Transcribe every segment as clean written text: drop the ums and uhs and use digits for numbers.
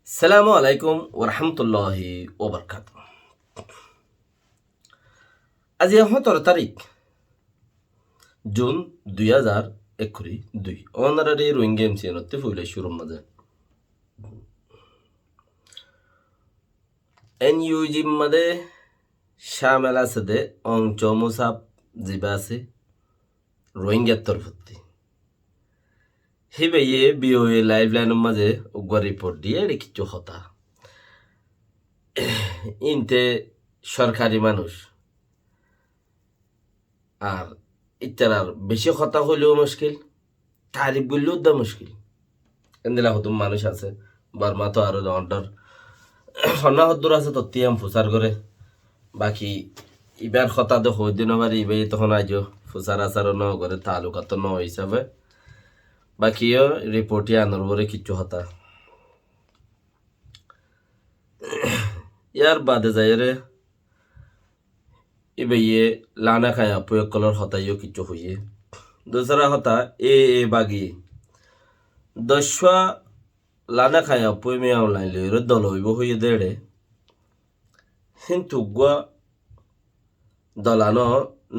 সালামু আলাইকুম ওরহামতুল্লাহি ওবরকাত। আজি 17 তারিখ জুন 2021 অনারারি রোহিঙ্গা এমসিএনতে ফুলে শুরুর মাঝে এনইউজি মাদে শামেল আছে দে অংচমুসাব জিবা আছে রোহিঙ্গার তরফতি হিবে বিওএ লাইভ লাইনের মাঝে উগ্র রিপোর্ট দিয়ে এটা কিছু হতা ইনতে সরকারি মানুষ আর ইত্যার বেশি কথা হইলেও মুশকিল, তারিফ বললেও দা মুশকিল। এন্দিলা হতুম মানুষ আছে বার্মা তো আরো অর্ডার সন্না হদ্দুর আছে তত্তিয়াম ফুসার করে বাকি ইবার কথা তো হই দিন আবার ইবে তখন আজ ফুসার আসার ন করে তালুকাত ন হিসাবে বাকিও রিপোর্টে আনোর বরে কিচ্ছু হতা ইয়ার বাদে যায় রে ইবে লানা খায়া প্রয়োগ কলার হতাইও কিছু হইয়ে দোসরা হতা এ বাগি দশা লানা খায়া পই মেয়াও লাইলে দল হইব হইয়ে দেড়ে কিন্তু গুয়া দলানো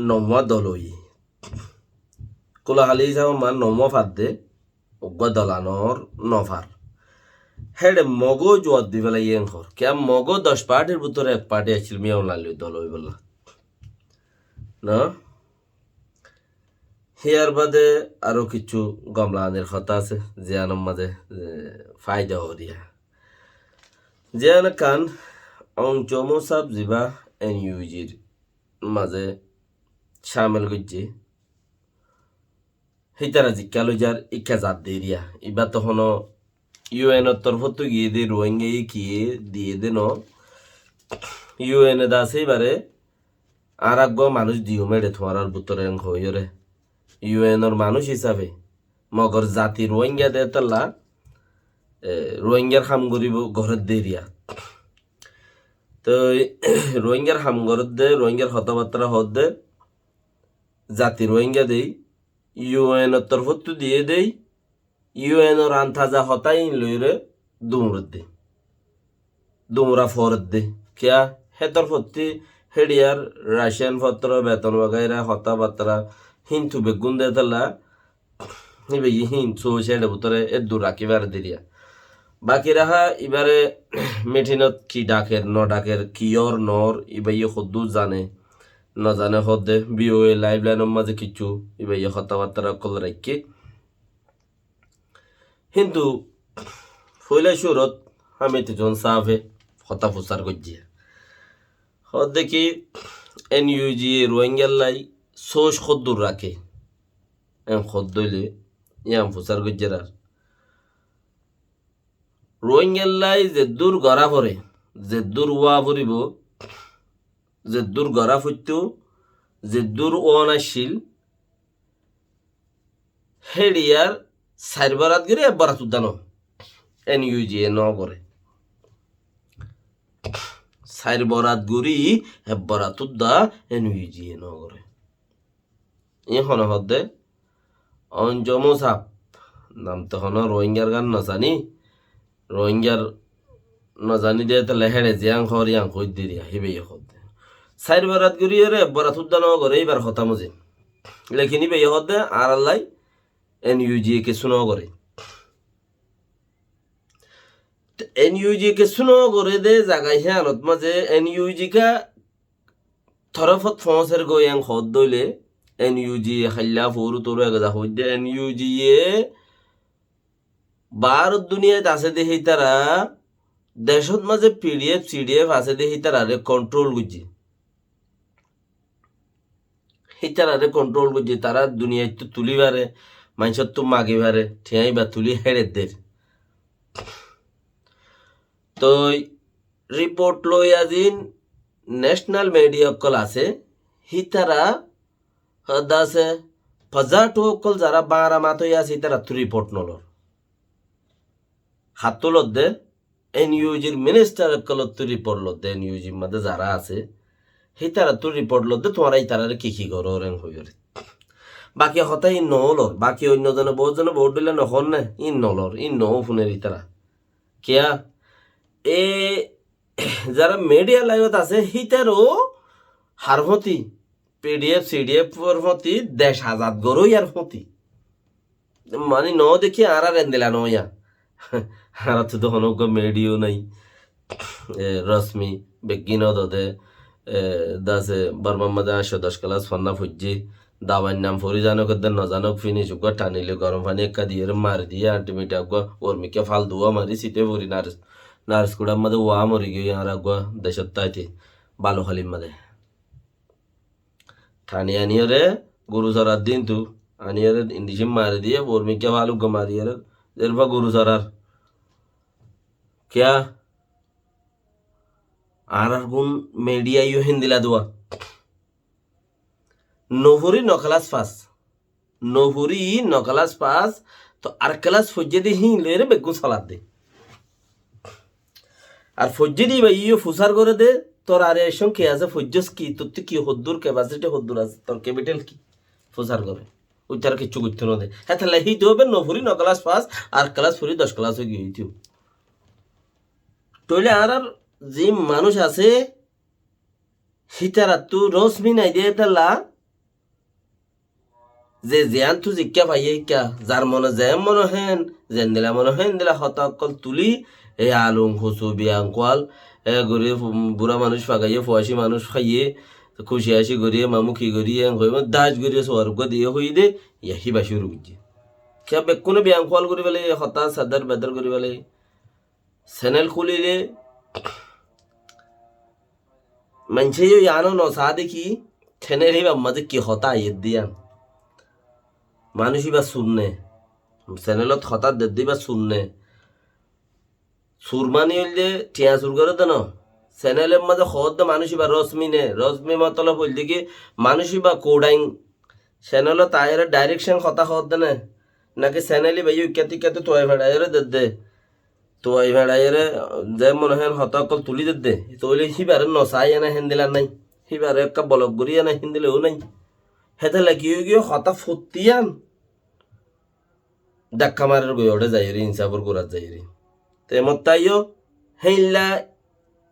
নমা দল হই কোলাহালি যাও মা নমা ফাদ দে গুয়া দলানোর নফার হেডে মগো জোয়ার দি বেলা ইয়েন হর কে মগো 10 পার্টির ভিতরে এক পার্টি আছিল মেয়াও লাইলে দল হই বলা না হিয়ার বাদে আরো কিছু গমলানের কথা আছে জিয়ানোর মাঝে ফায়দা হরিয়া জিয়ান কান অংচমো সাব জিবা এনইউজির মাঝে শামেল গজ্জি হিতারা জিজ্ঞালো যার ইচ্ছা জাত দেরিয়া এবার তখন ইউএনের তরফত গিয়ে দে রোহিঙ্গা কিয়ে দিয়ে দেন ইউএন এ দাসে এবারে আর আগ মানুষ দিও মেরে তোমার ভিতরে হইরে ইউএনর মানুষ হিসাবে মগর জাতি রোহিঙ্গা দে তাল্লা রোহিঙ্গার হাম করিব ঘরের দেরিয়া তো রোহিঙ্গার হাম ঘরের দে রোহিঙ্গার কথাবার্তা হদ দে জাতি রোহিঙ্গা দেই ইউএনর তরফত দিয়ে দেই ইউএনর আন্থাজা হতাই লইরে দুমরা ফরত দে কিয়া হে তরফতি হেডিয়ার রাশিয়ান পত্র বেতন বাগাইরা হতাবার্তা হিন্তু বেগুন দে তাল্লা হিবে হিন সো সেডে ভিতরে এ দূর রাখিবার দিরিয়া বাকি রাহা এবারে মেঠিনত কি ডাকের ন ডাকের কিয়র নর ইবাই হদ্দু জানে ন জানে হদ্দে বিওএ লাইভ লাইনের মাঝে কিছু ইবাই কথাবার্তা কল রাখি কিন্তু ফইলা সুরত আমি তিজন সাফে হতা ফুসার গজিয়া হদ দেখি এনইউজি রোহিঙ্গার লাই সোশ খদ্দুর রাখে খদ্দইলে ইয়াম ফুসার গজ্জার রোহিঙ্গার লাই যে দূর গড়া পরে যে দূর ওয়া পরিব যে দূর গড়া ফুটতেও যে দূর অনাশীল হেডিয়ার সাইরবারাত গিরে বারাত উদ্যান এনইউজি ন করে সাইরবরাত গুরি হেব্বরাত উদ্দা এনইউজি ন করে এখন হদে অঞ্জমো সাপ নাম তখন রোহিঙ্গার গান নজানি রোহিঙ্গার নজানি দিয়ে তাহলে হেড়ে জিয়াং খর ইয়াং কই দিরিয়া হিবে হদে সাইর বারাত গুরি রে বরাত উদ্যান করে এইবার হতা মজে লেখিনি বে হদে আর আল্লাহ এনইউজি কে শুনো করে এনইউজি কে শুনো করে দে জাগাই হে আনত মাঝে এনইউজি কা থরফত ফসের গোয়াং হদ দইলে এনইউজি খাইলা ফোরু তোর এগা হইদে এনইউজি এ ভারত দুনিয়াতে আছে দেখি তারা দেশত মাঝে পিডিএফ সিডিএফ আছে দেখি তারা কন্ট্রোল গুজি হিতারে কন্ট্রোল করছে তারা দুনিয়ায় তো তুলিবারে মানুষের তো মাগিবারে ঠিয়াই বা তুলি হেড়ে দের তো রিপোর্ট লই আজিন ন্যাশনাল মিডিয়া অকল আছে হিতারা হদাসে ফজার টু অকল যারা বাংলা মাতই আছে হিতারা তো রিপোর্ট নলর হাত তুলত দে এনইউজির মিনিস্টার অকল তো রিপোর্ট লত দে এনইউজির মধ্যে যারা আছে হিতারা তো রিপোর্ট লদ্দে তোমার এই তারা কি করো রেং হইরে বাকি হতা ইন নলর বাকি অন্যজনে বহুজনে ভোট দিলে নহন না ইন নলর ইন নও ফোনের ইতারা কেয়া এ যারা মিডিয়া লাইনত আছে হিতারও হারভতি পিডিএফ সিডিএফ প্রতি দেশ আজাদ গরো ইয়ার প্রতি মানে ন দেখি আর এন্দিলা নয়া আর তো তখন মেডিও নাই রশ্মি বেগিন দদে দাসে বর্মাম্মাদে 10 ক্লাস ফন্না ফুজি দাওয়ার নাম ফরি জানক নজানক ফিনিশ টানিলে গরম পানি একা দিয়ে মারি দিয়ে আল্টিমেটা ওর্মিকে ফাল দুয়া মারি সিটে ভরি নার্স কুড়ার মধ্যে ওয়া মরি গিয়ে আর দেশের তাইতে বালু খালির মধ্যে ঠানি আনিয়রে গরু চড়ার দিন তু আনিয়রে ইন্ডিসিম মারি দিয়ে ওর্মিকে ফালু মারি এরপর গরু চড়ার क्या আর গুণ মিডিয়া ইউ হিন্দিলা দুয়া নভুরি নকলাস পাস নভুরি নকলাস পাস তো আর ক্লাস ফজ্জে দি হি লেরে বেগুন সালাদ দে আর ফজ্জে দি ভাই ইউ ফুসার করে দে তোর আর এর সঙ্গে আছে ফজ্জস কি তোর কি হদ্দুর ক্যাপাসিটি হদ্দুর আছে তোর ক্যাপিটাল কি ফুসার করে ওই তার কিছু করতে না দে হ্যাঁ তাহলে হি দেবে নভুরি নকলাস পাস আর ক্লাস ফুরি 10 ক্লাস হয়ে গিয়ে তইলে আর যে মানুষ আছে হিতারা তু রশ্মি নাই দিয়ে তাল্লা যে জিয়ান তু জিজ্ঞা পাইয়ে কিয়া যার মনে যেম মনে হেন যেন দিলা মনে হেন দিলা হতাকল তুলি এই আলুং হসু বিয়াঙ্কল গড়িয়ে বুড়া মানুষ ফাগাইয়ে ফয়াসি মানুষ খাইয়ে খুশি আসি গড়িয়ে মামুখি গড়িয়ে দাস গড়িয়ে স্বর্গ দিয়ে হই দে ইয়াহি বাসি রুগি কিয়া বেকুনে বিয়াঙ্কল করি পেলে হতাশ সাদার বেদার করি পেলে চ্যানেল খুলিলে মানুষে জানো নসা দেখি চ্যানেল মাঝে কি হতা ইয়ে দিয়ান মানুষ বা শুননে চ্যানেলত হঠাৎ দেদি বা শুননে সুরমানি হইলে টিয়া সুর করে দেন চ্যানেলের মাঝে হদ মানুষ বা রশ্মি মতলব হইলে কি মানুষ বা কোডাইং চ্যানেলত আয়ের ডাইরেকশন হতা হদ দেনে নাকি চ্যানেলই ভাই ইকাতে তোয়াই ভেড়াইয়ের দে তোয়াই ভেড়াইয়ের যে মনে হয় হতাকল তুলি দে তৈলে সিবারে নসাই এনে হেন্দিলার নাই সিবারে একটা বলক গড়ি এনে হিন্দিলেও নাই হেতে লাগিয়ে গিয়ে হতা ফুটিয়ান ডাক্কা মারের গই ওটা যাই রে ইনসাফর করার যাই রে তেমত তাইও হেইলা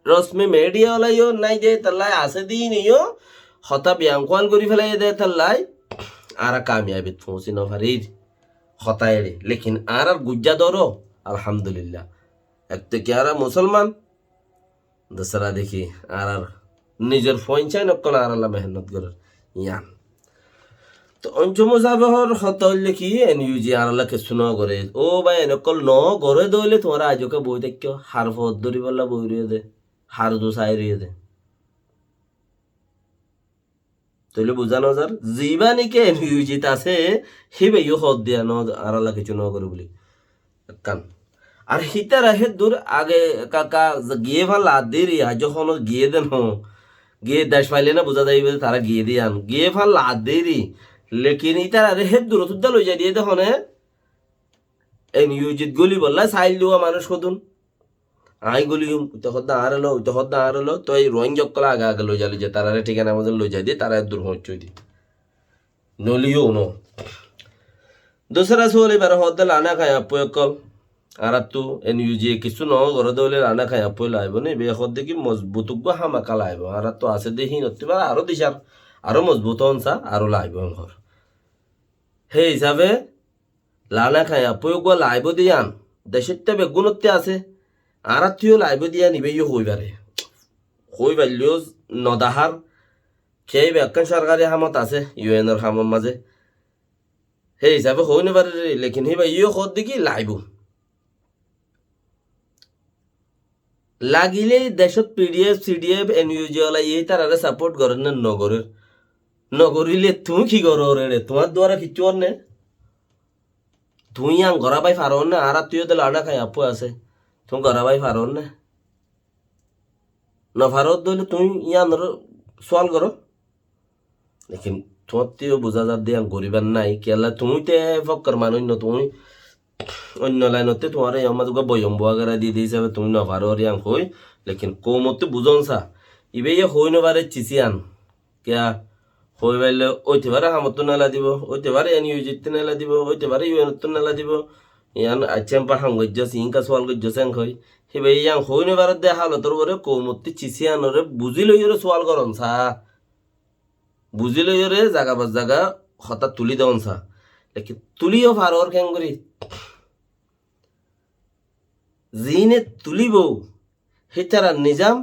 রশ্মি মিডিয়া ওলাইও নাই দে তাল্লাই আছে দিই নিও হতা ব্যাংকওয়াল করি ফেলাই দে তাল্লাই আর কামিয়াবিত পৌঁছি নভারির হতা এড়ে লেকিন আর গুজ্জা ধরো আলহামদুলিল্লাহ একটা কি আর মুসলমান দোসরা দেখি আর নিজের ফোন চাই নকল আর আল্লাহ মেহনত করার ইয়ান তো অঞ্চমজাবহর হত হইলে কি এনইউজি আর আল্লাহ কিছু ন করে ও ভাই নকল ন গড়ে দইলে তোমার আজকে বই দেখ হার ফত ধরি বললা বই রয়ে দে হার দু সাই রয়ে দে তইলে বুঝানো যার জীবানিকে এনইউজিত আছে হিবে ইউ হদ দিয়া ন আর আল্লাহ কিছু ন করে বলি কান আর হিতার আহে দূর আগে কাকা গিয়ে ভাল আদির ইহা যখন গিয়ে দেন গিয়ে দেশ পাইলে না বোঝা যাইবে তারা গিয়ে দিয়ে আন গিয়ে ভাল আদিরই লেকিন ইতার আরে হে দূর তুদ্দা লই যাই দিয়ে দেখুন এই নিউজিত গলি বললা সাইল দেওয়া মানুষ কদুন আই গলিউম উইতে হদ্দা আর এলো উইতে হদ্দা আর এলো তো এই রোহিং জক্কলা আগে আগে লই যালি যে তারা ঠিকানা আমাদের লই যাই দিয়ে তারা দূর হচ্ছে দি নলিও নো দোসরা সোলে বার হদ্দা লানা খায় আপয়কল আর তু এনইউজি কিছু ন ঘর দলে রানা খাই আপই লাইব নে বে হদ দেখি মজবুত হামাকা লাইব আর তো আছে দেখি নতে পারে আরো দিশার আরো মজবুত হনসা আরো লাইব ঘর সেই হিসাবে লানা খাই আপই গো লাইব দিয়ান দেশেরটা বেগুনতে আছে আর তুইও লাইব দিয়া নিবে ইয়ে হইবারে হই পারলেও নদাহার সেই ব্যাখ্যান সরকারি হামত আছে ইউএনের হামর মাঝে সেই হিসাবে হই নেবারে লেকিন হিবা ইয়ে হদ দেখি লাইব লাগিলে দেশত পিডিএফ সিডিএফ এনইউজি ওলা এই তারা সাপোর্ট করেন না নগরের নগরিলে তুমি কি করো রে তোমার দ্বারা কিছু নে তুই আং ঘরা পাই ফারন না আর তুইও তো লানা খাই আপু আছে তুমি ঘরা পাই ফারন না না ফারত দইলে তুমি ইয়ান সওয়াল করো লেকিন তোমার তুইও বোঝা যার দিয়ে গরিবার নাই কেলা তুমি তে ফক্কর মানুষ ন তুমি অন্য লাইনতে তোমার এই আমাদের বয়ম বোয়াগারা দিয়ে দিয়েছে তুমি নভারো রিয়াং হই লেকিন কৌমতে বুঝন সা ইবে হই নবারে চিচিয়ান কেয়া হই বাইলে ওইতে পারে হামত নালা দিব ওইতে পারে এনইউজিতে নালা দিব ওইতে পারে ইউএনত নালা দিব ইয়ান আচ্ছেম পা হাঙ্গজ্য সিংকা সোয়াল গজ্য সেং হই হিবে ইয়াং হইনে বারে দে হালতর বরে কৌমতি চিচিয়ানরে বুঝি লইরে সোয়াল করন সা বুঝি লইরে জাগা বাজ জাগা হঠাৎ তুলি দেওন সা লেকিন তুলিও ফারর কেন করি জিনে তুলিব হিতারা নিজাম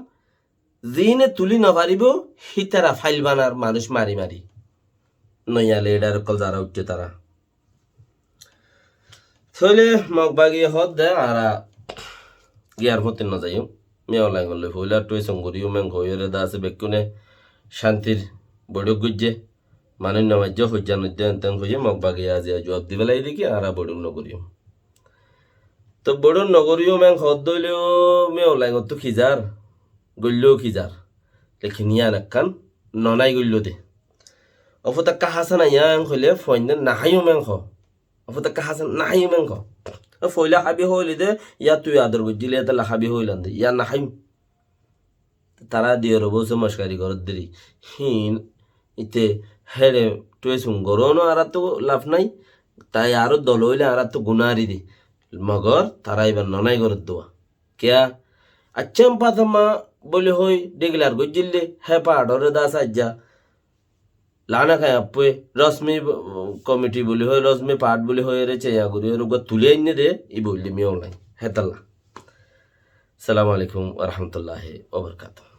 জিনে তুলি নপারিব হিতারা ফাইল বানার মানুষ মারি মারি নইয়ালে এডার কল যারা উঠছে তারা থইলে মগ বাগিয়ে হদ দে আরা গিয়ার মতে না যাইও মেও লাঙ্গলে হইলা টুই সঙ্গরিও মেং হইরে দা আছে বেকুনে শান্তির বড় গুজ্জে মানুষ নামাজ্য হজ্জা নদ্যান তেন হইয়ে মগ বাগিয়ে আজ জবাব দিবেলাই দেখি আরা বড় নগরিও তো বড় নগরিও মেং হদ দইলেও মেও লাঙ্গ তো খিজার গল্লেও খিজার লেখিন ইয়ান একখান ননাই গল্ল দে অফতা কাহাসানা ইয়াং হইলে ফইনে নাহাইও মেং হ অফতা কাহাসান নাহাইও মেং হ ফইলা হাবি হইলে দে ইয়া তুই আদর বুঝিলে তাহলে হাবি হইলাম দে ইয়া নাহাইম তারা দিয়ে রব সে মস্কারি ঘর দেরি হিন ইতে হেড়ে তুই সুঙ্গরনো আর তো লাভ নাই তাই আরো দল হইলে আর তো গুনারি দি মগর তারা এবার ননাই ঘর দোয়া কেয়া আচ্ছাম পাথামা বলে হই ডেগলার গজিলে হে পাড়রে দাস আজ্জা লানা খায় আপে রশ্মি কমিটি বলি হয় রশ্মি পাট বলি হয় রে চেয়া করি ওর তুলে আইনে দে ই বললি মিও নাই হেতাল্লা সালামু আলাইকুম ওয়া রাহমাতুল্লাহি ওয়া বারাকাতুহু